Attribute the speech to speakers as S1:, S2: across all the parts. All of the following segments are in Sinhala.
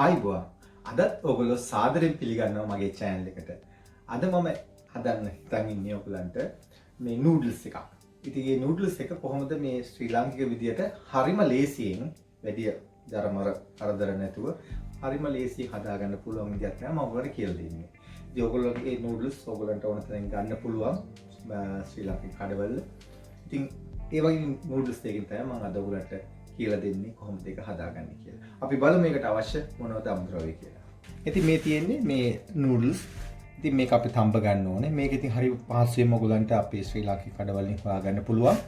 S1: ආයිබෝවා. අදත් ඔයගොල්ලෝ සාදරයෙන් පිළිගන්නවා මගේ channel එකට. අද මම හදන්න හිතන් ඉන්නේ ඔයගලන්ට මේ noodles එකක්. ඉතින් මේ noodles එක කොහොමද මේ ශ්‍රී ලාංකික විදියට හරිම ලේසියෙන් වැඩි ජරමර කරදර නැතුව හරිම ලේසියෙන් හදාගන්න පුළුවන් විදියක් තමයි මම ඔයගලන්ට කියලා දෙන්නේ. ඉතින් ඔයගොල්ලෝගේ මේ noodles ඔයගලන්ට ඕන තරම් ගන්න පුළුවන් ශ්‍රී ලාංකික කඩවල. ඉතින් ඒ වගේ noodles එකකින් තමයි මම අද ඔයගලන්ට කියලා දෙන්නේ කොහොමද ඒක හදාගන්නේ කියලා. අපි බලමු මේකට අවශ්‍ය මොනවද අමුද්‍රව්‍ය කියලා. ඉතින් මේ තියෙන්නේ මේ noodles. ඉතින් මේක අපි තඹ ගන්න ඕනේ. මේක ඉතින් හරි පහසුවෙන්ම ඔයගලන්ට අපේ ශ්‍රී ලාංකික කඩවලින් හොයාගන්න පුළුවන්.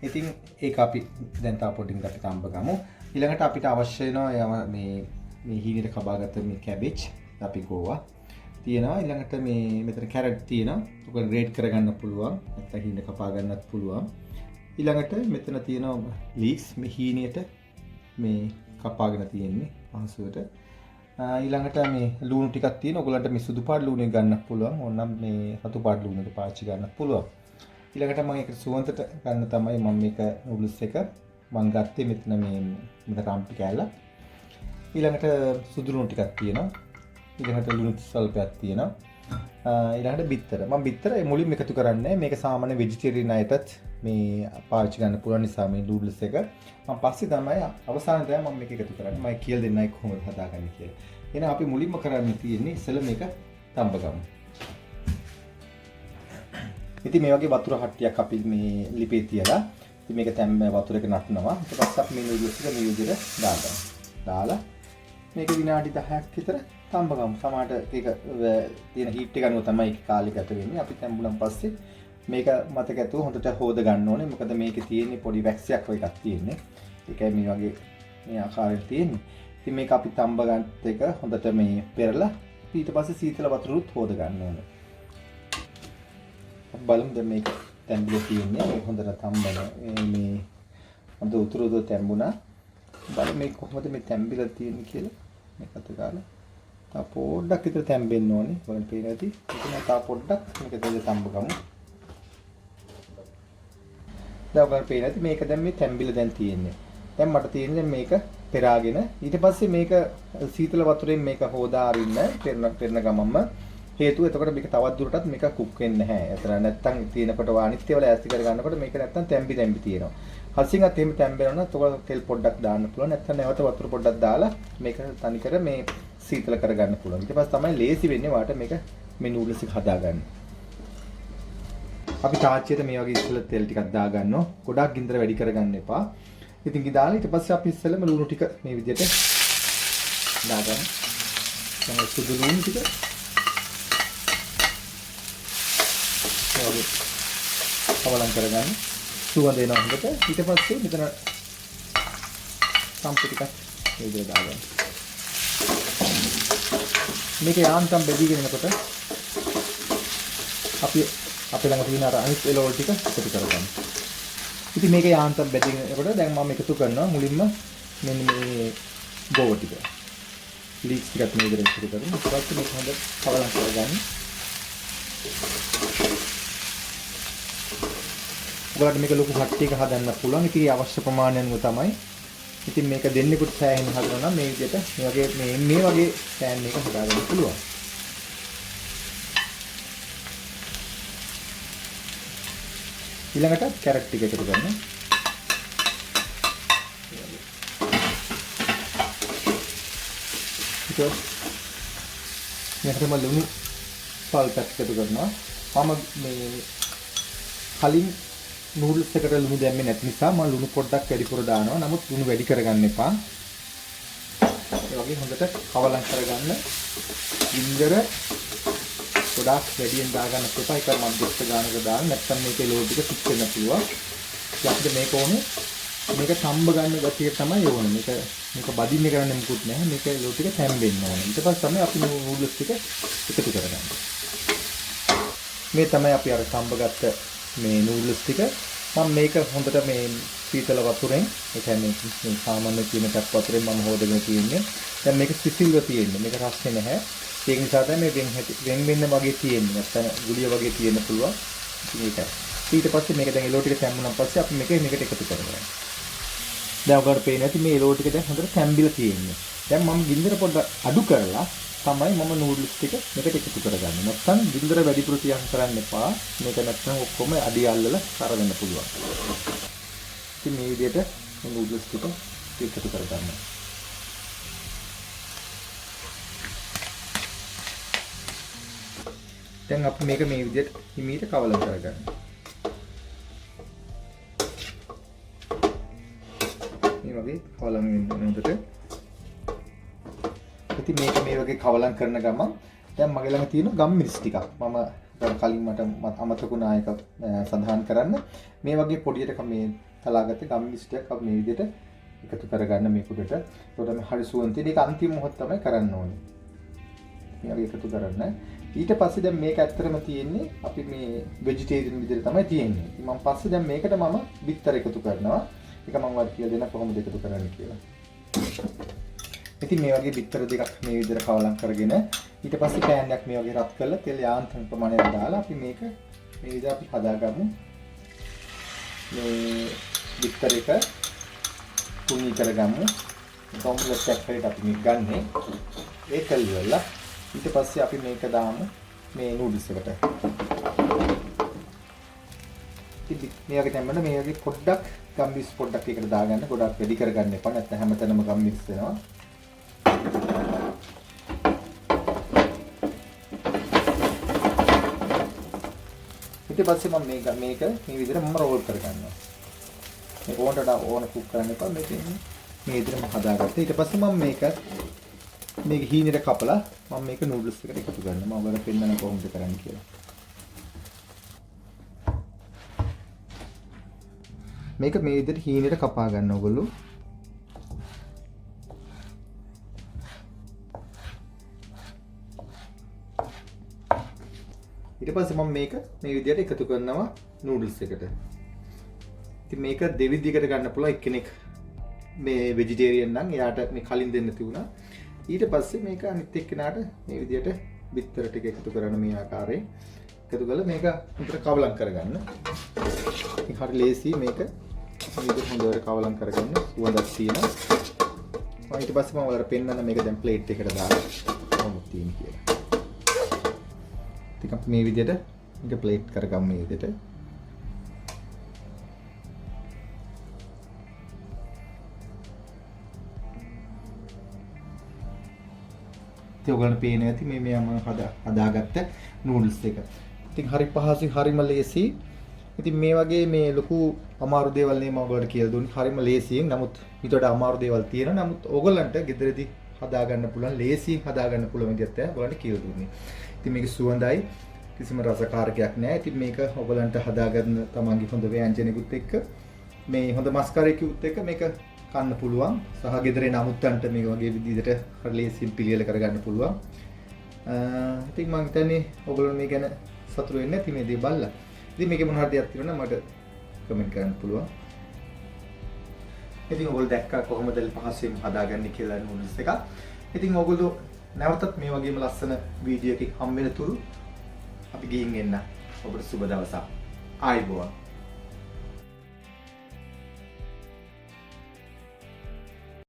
S1: ඉතින් ඒක අපි දැන් තා පොඩ්ඩක් අපි තඹ ගමු. ඊළඟට අපිට අවශ්‍ය වෙනවා මේ හීනෙට කබාගත්ත මේ cabbage අපි ගෝවා. තියෙනවා ඊළඟට මේ මෙතන carrot තියෙනවා. ඔයගොල්ලෝ grate කරගන්න පුළුවන්. නැත්නම් හීනෙට කපා ගන්නත් පුළුවන්. ඊළඟට මෙතන තියෙනවා leeks මේ හීනියට මේ කපාගෙන තියෙන්නේ පහසුවට. ඊළඟට මේ ලුණු ටිකක් තියෙනවා. ඔයගලන්ට මේ සුදු පාට ලුණු ගන්නත් පුළුවන්. ඕනනම් මේ රතු පාට ලුණු පාවිච්චි ගන්නත් පුළුවන්. ඊළඟට මම ඒක සුවඳට ගන්න තමයි මම මේක noodles එක මම ගත්තේ මෙතන මෙතන රම්පි කෑල්ල. ඊළඟට සුදු ලුණු ටිකක් තියෙනවා. ඊළඟට ලුණු ස්වල්පයක් තියෙනවා. ඊළඟට බිත්තර. මම බිත්තර මුලින්ම එකතු කරන්නේ. මේක සාමාන්‍ය vegetarian අයටත් මේ පාවිච්චි ගන්න පුළුවන් නිසා මේ noodles එක මම පස්සේ තමයි අවසානයේ තමයි මම මේක එකතු කරන්නේ. මම කියලා දෙන්නයි කොහොමද හදාගන්නේ කියලා. එහෙනම් අපි මුලින්ම කරන්න තියෙන්නේ ඉස්සෙල්ලා මේක තඹ ගමු. ඉතින් මේ වගේ වතුර හට්ටියක් අපි මේ ලිපේ තියලා ඉතින් මේක තැම්ම වතුර එක නටනවා. ඊට පස්සේ අපි මේ noodles එක මේ විදිහට දාගන්නවා. දාලා මේක විනාඩි 10ක් විතර තඹ ගමු. සමහරට ඒක තියෙන හීට් එක අනුව තමයි කාලය ගත වෙන්නේ. අපි තැඹුණන් පස්සේ මේක මතක ඇතුව හොඳට හොද ගන්න ඕනේ. මොකද මේකේ තියෙන්නේ පොඩි වැක්සයක් වගේ එකක් තියෙන්නේ. ඒකයි මේ වගේ මේ ආකාරයෙන් තියෙන්නේ. ඉතින් මේක අපි තඹ ගන්නත් එක හොඳට මේ පෙරලා ඊට පස්සේ සීතල වතුරුත් හොද ගන්න ඕනේ. අපි බලමු දැන් මේක තැඹිලා තියෙන්නේ. මේක හොඳට තඹන මේ හොඳ උතුරුද තැඹුණා. බලමු මේක කොහොමද මේ තැඹිලා තියෙන්නේ කියලා. මේක අත ගාලා තා පොඩ්ඩක් විතර තැඹෙන්න ඕනේ. බලන්න පේන ඇති. ඒක තා පොඩ්ඩක් මේක දෙන්න තඹ ගමු. දැන් ඔයාලට පේන ඇති මේක දැන් මේ තැඹිලා දැන් තියෙන්නේ. දැන් මට තියෙන්නේ මේක පෙරාගෙන ඊට පස්සේ මේක සීතල වතුරෙන් මේක හොදා අරින්න පෙරන ගමම්ම හේතුව එතකොට මේක තවත් දුරටත් මේක කුක් වෙන්නේ නැහැ. එතන නැත්තම් තියෙනකොට වානිත්‍ය වල ඈස්ති කර ගන්නකොට මේක නැත්තම් තැඹි තියෙනවා. හසින්වත් එහෙම තැඹෙනවා නම් එතකොට තෙල් පොඩ්ඩක් දාන්න පුළුවන්. නැත්තම් නැවත වතුර පොඩ්ඩක් දාලා මේක තනිකර මේ සීතල කරගන්න පුළුවන්. ඊට පස්සේ තමයි ලේසි වෙන්නේ වාට මේක මේ නූඩල්ස් එක හදාගන්න. අපි තාච්චියට මේ වගේ ඉස්සෙල්ලා තෙල් ටිකක් දාගන්නවා. ගොඩක් ගින්දර වැඩි කරගන්න එපා. ඉතින් දාලා ඊට පස්සේ අපි ඉස්සෙල්ලාම ලුණු ටික මේ විදිහට දාගන්න. තමයි සුදු ලුණු ටික. ඔව්. අවලං කරගන්න. සුවඳ එනවා හොඳට. ඊට පස්සේ මෙතන සම්පු ටිකක් මේ විදිහට දාගන්න. මේක යාන්තම් බෙදීගෙන යනකොට අපි අපේ ළඟ තියෙන අර අනිත් එළවලු ටික එකතු කරගන්න. ඉතින් මේක යාන්තම් බෙදීගෙනකොට දැන් මම එකතු කරනවා මුලින්ම මෙන්න මේ ගෝව ටික. ලීක්ස් ටිකත් මේ විදිහට එකතු කරමු. ඊට පස්සේ මේක හොඳට කවලම් කරගන්න. ඔයාලට මේක ලොකු හට්ටියක හදන්න පුළුවන්. ඉතින් අවශ්‍ය ප්‍රමාණය අනුව තමයි. ඉතින් මේක දෙන්නෙකුට සෑහෙන හදනවා නම් මේ විදිහට මේ වගේ පෑන් එක හදාගන්න පුළුවන්. ඊළඟට කැරට් ටික එකතු කරන්න. ඊට මෙහෙම ලුණු සල්පත් එකතු කරනවා. මම මේ කලින් නූඩල්ස් එකට ලුණු දැම්මේ නැති නිසා මම ලුණු පොඩ්ඩක් වැඩිපුර දානවා. නමුත් ලුණු වැඩි කරගන්න එපා. ඒ වගේ හොඳට කවලම් කරගන්න. ඉන්දර ගොඩාක් වැඩියෙන් දාගන්න එපා. ඒක මධ්‍යස්ථ ගානක දාන්න. නැත්නම් මේකේ ලෝඩ් එක පිට වෙන්න පුළුවන්. අපිට මේක ඕනේ මේක සම්බ ගන්න ගැතිය තමයි ඕනේ. මේක බදින්න කරන්න මොකුත් නැහැ. මේක ලෝඩ් එක තැම්බෙන්න ඕනේ. ඊට පස්සේ තමයි අපි නූඩල්ස් ටික එකතු කරගන්නේ. මේ තමයි අපි අර සම්බ ගත්ත මේ නූඩල්ස් ටික. මම මේක හොඳට මේ සීතල වතුරෙන් ඒ කියන්නේ මේ සාමාන්‍ය තියෙන ටැප් වතුරෙන් මම හොදගෙන තියෙන්නේ. දැන් මේක සිසිල්ව තියෙන්නේ. මේක රස්නේ නැහැ. ඒක නිසා තමයි මේ වෙන් වෙන්න වගේ තියෙන්නේ. නැත්නම් ගුලිය වගේ තියෙන්න පුළුවන්. මේකයි. ඊට පස්සේ මේක දැන් එලෝ ටික තැම්බුණාන් පස්සේ අපි මේකට එකතු කරගන්නවා. දැන් ඔයාලට පේන්නේ නැති මේ එලෝ ටික දැන් හොඳට තැම්බිලා තියෙන්නේ. දැන් මම ගින්දර පොඩ්ඩක් අඩු කරලා තමයි මම නූඩ්ල්ස් ටික මේකට එකතු කරගන්නේ. නැත්නම් ගින්දර වැඩිපුර තියන් කරන්න එපා. මේක නැත්නම් ඔක්කොම අඩිය අල්ලලා කර වෙන්න පුළුවන්. ඉතින් මේ විදිහට නූඩ්ල්ස් ටික එකතු කරගන්න. දැන් අපි මේක මේ විදිහට හිමීට කවලම් කරගන්න. මේ වගේ කවලම් වෙන උඩට. ඉතින් මේක මේ වගේ කවලම් කරන ගමන් දැන් මගේ ළඟ තියෙන ගම් මිරිස් ටිකක් මම කලින් මට අමතකුණා එක සඳහන් කරන්න. මේ වගේ පොඩියට මේ තලාගත්තේ ගම් මිරිස් ටිකක් අපි මේ විදිහට එකතු කරගන්න මේ කුඩට. එතකොට මේ හරි සුවඳ තියෙන. ඒක අන්තිම මොහොත තමයි කරන්න ඕනේ. මේ වගේ එකතු කරන්න. ඊට පස්සේ දැන් මේක ඇත්තටම තියෙන්නේ අපි මේ ভেජිටේරියන් විදිහට තමයි තියෙන්නේ. ඉතින් මම පස්සේ දැන් මේකට මම බිත්තර එකතු කරනවා. ඒක මම වත් කියලා දෙන්න කොහොමද එකතු කරන්න කියලා. ඉතින් මේ වගේ බිත්තර දෙකක් මේ විදිහට කවලම් කරගෙන ඊට පස්සේ පෑන් එකක් මේ වගේ රත් කරලා තෙල් යාන්ත්‍රණ ප්‍රමාණයක් දාලා අපි මේක මේ විදිහට අපි හදාගමු. මේ බිත්තර එක කුණී කරගමු. කොම්ප්ලෙක්ස් එකක් හරියට අපි මේක ගන්නෙ. ඒක ඉවරලා ඊට පස්සේ අපි මේක දාමු මේ නූඩල්ස් එකට. ඉතින් මේ වගේ තැම්බන මේ වගේ පොඩ්ඩක් ගම්මිස් පොඩ්ඩක් එකට දාගන්න. ගොඩක් වැඩි කරගන්න එපා. නැත්නම් හැමතැනම ගම්මිස් වෙනවා. ඊට පස්සේ මම මේක මේ විදිහට මම රෝල් කරගන්නවා. මේ ඕනට ඕන කුක් කරන්න එපා. මේක මේ විදිහටම හදාගත්තා. ඊට පස්සේ මම මේක හීනෙට කපලා මම මේක නූඩල්ස් එකට එකතු කරනවා. මම ඔයාලට පෙන්නන්න කොහොමද කරන්නේ කියලා. මේක මේ විදිහට හීනෙට කපා ගන්න ඕගොල්ලෝ. ඊට පස්සේ මම මේක මේ විදිහට එකතු කරනවා නූඩල්ස් එකට. ඉතින් මේක දෙවිදිහකට ගන්න පුළුවන්. එක්කෙනෙක් මේ ভেජිටේරියන් නම් එයාට මේ කලින් දෙන්න තිබුණා. ඊට පස්සේ මේක අනිත් එක්කෙනාට මේ විදිහට බිත්තර ටික එකතු කරන මේ ආකාරයෙන් එකතු කරලා මේක හොඳට කවලම් කරගන්න. ඉතින් හරි ලේසි මේක මේ විදිහට හොඳට කවලම් කරගන්න. සුවඳක් තියෙනවා. ඊට පස්සේ මම ඔයාලට පෙන්නන්න මේක දැන් ප්ලේට් එකකට දාලා කොහොමද තියෙන්නේ කියලා. ඉතින් අපි මේ විදිහට මේක ප්ලේට් කරගමු මේ විදිහට. ඉතින් ඔයගොල්ලෝ පේන්නේ නැති මේ මම හදාගත්ත නූඩල්ස් එක. ඉතින් හරි පහසුයි, හරිම ලේසි. ඉතින් මේ වගේ මේ ලොකු අමාරු දේවල් නේ මම ඔයගොල්ලන්ට කියලා දුන්නේ. හරිම ලේසියෙන්. නමුත් ඊට වඩා අමාරු දේවල් තියෙනවා. නමුත් ඔයගොල්ලන්ට ගෙදරදී හදාගන්න පුළුවන්, ලේසියෙන් හදාගන්න පුළුවන් විදිහට තමයි ඔයගොල්ලන්ට කියලා දුන්නේ. ඉතින් මේක සුවඳයි, කිසිම රසකාරකයක් නැහැ. ඉතින් මේක ඔයගොල්ලන්ට හදාගන්න තමන්ගේ හොඳ ව්‍යංජනෙකුත් එක්ක මේ හොඳ මස් කරේකුත් එක්ක මේක කන්න පුළුවන්. සහ ගෙදරේ නමුත්තන්ට මේ වගේ විදිහට හරි ලේසියෙන් පිළියෙල කරගන්න පුළුවන්. ඉතින් මම හිතන්නේ ඔයගොල්ලෝ මේ ගැන සතුටු වෙන්නේ නැති මේ දේ බලලා. ඉතින් මේකේ මොන හරි දෙයක් තියෙනවා නම් මට කමෙන්ට් කරන්න පුළුවන්. ඉතින් ඔයගොල්ලෝ දැක්කා කොහොමද පහසුවෙන් හදාගන්නේ කියලා නූඩල්ස් එක. ඉතින් ඔයගොල්ලෝ නැවතත් මේ වගේම ලස්සන වීඩියෝ එකක් හම් වෙන තුරු අපි ගිහින් එන්න. ඔබට සුබ දවසක්. ආයුබෝවන්.